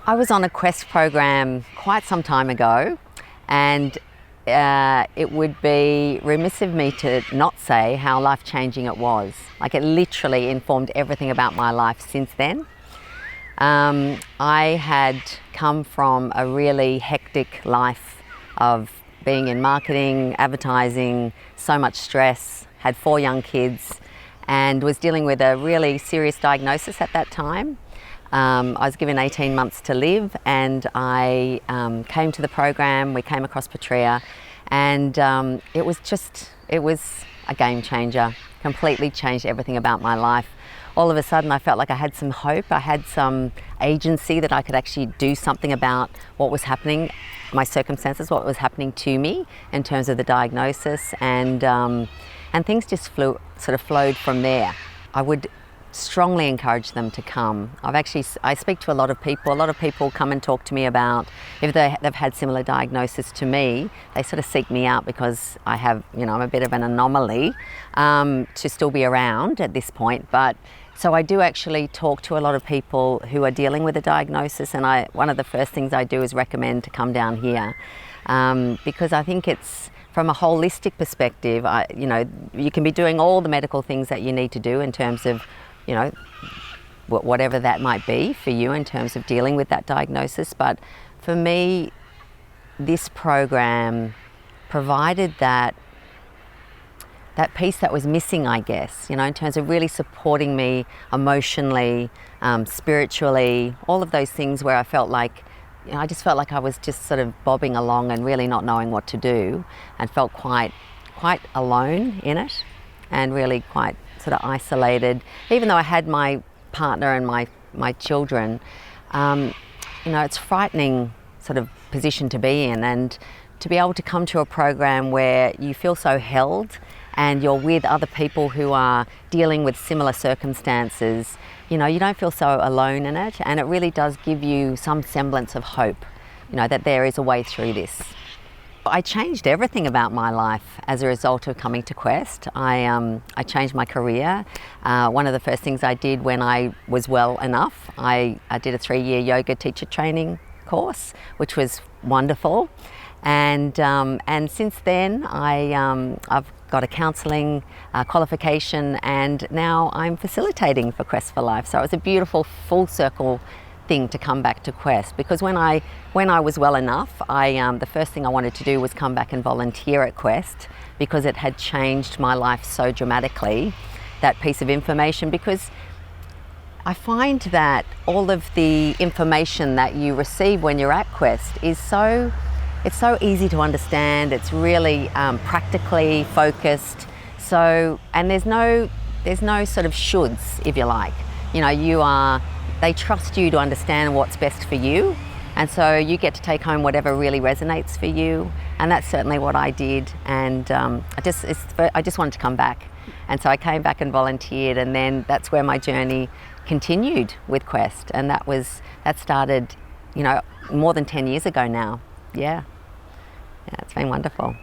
I was on a Quest program quite some time ago, and it would be remiss of me to not say how life-changing it was. Like, it literally informed everything about my life since then. I had come from a really hectic life of being in marketing, advertising, so much stress, had 4 young kids, and was dealing with a really serious diagnosis at that time. I was given 18 months to live, and I came to the program. We came across Patria, and it was a game changer. Completely changed everything about my life. All of a sudden I felt like I had some hope, I had some agency, that I could actually do something about what was happening, my circumstances, what was happening to me in terms of the diagnosis, and things just flowed from there. I would strongly encourage them to come. I speak to a lot of people come and talk to me about if they've had similar diagnosis to me. They sort of seek me out because I'm a bit of an anomaly to still be around at this point. But so I do actually talk to a lot of people who are dealing with a diagnosis, and one of the first things I do is recommend to come down here, because I think it's, from a holistic perspective, you can be doing all the medical things that you need to do in terms of, whatever that might be for you in terms of dealing with that diagnosis. But for me, this program provided that piece that was missing, I guess, in terms of really supporting me emotionally, spiritually, all of those things where I felt like, I just felt like I was just sort of bobbing along and really not knowing what to do, and felt quite alone in it, and really quite sort of isolated. Even though I had my partner and my children, it's a frightening sort of position to be in, and to be able to come to a program where you feel so held and you're with other people who are dealing with similar circumstances, you don't feel so alone in it, and it really does give you some semblance of hope, that there is a way through this. I changed everything about my life as a result of coming to Quest. I changed my career. One of the first things I did when I was well enough, I did a 3-year yoga teacher training course, which was wonderful. And since then, I've got a counselling qualification, and now I'm facilitating for Quest for Life. So it was a beautiful full circle thing to come back to Quest, because when I was well enough, the first thing I wanted to do was come back and volunteer at Quest, because it had changed my life so dramatically, that piece of information. Because I find that all of the information that you receive when you're at Quest is it's so easy to understand. It's really practically focused. So, and there's no sort of shoulds, if you like. They trust you to understand what's best for you, and so you get to take home whatever really resonates for you. And that's certainly what I did. And I just wanted to come back, and so I came back and volunteered, and then that's where my journey continued with Quest, and that started, more than 10 years ago now. Yeah, it's been wonderful.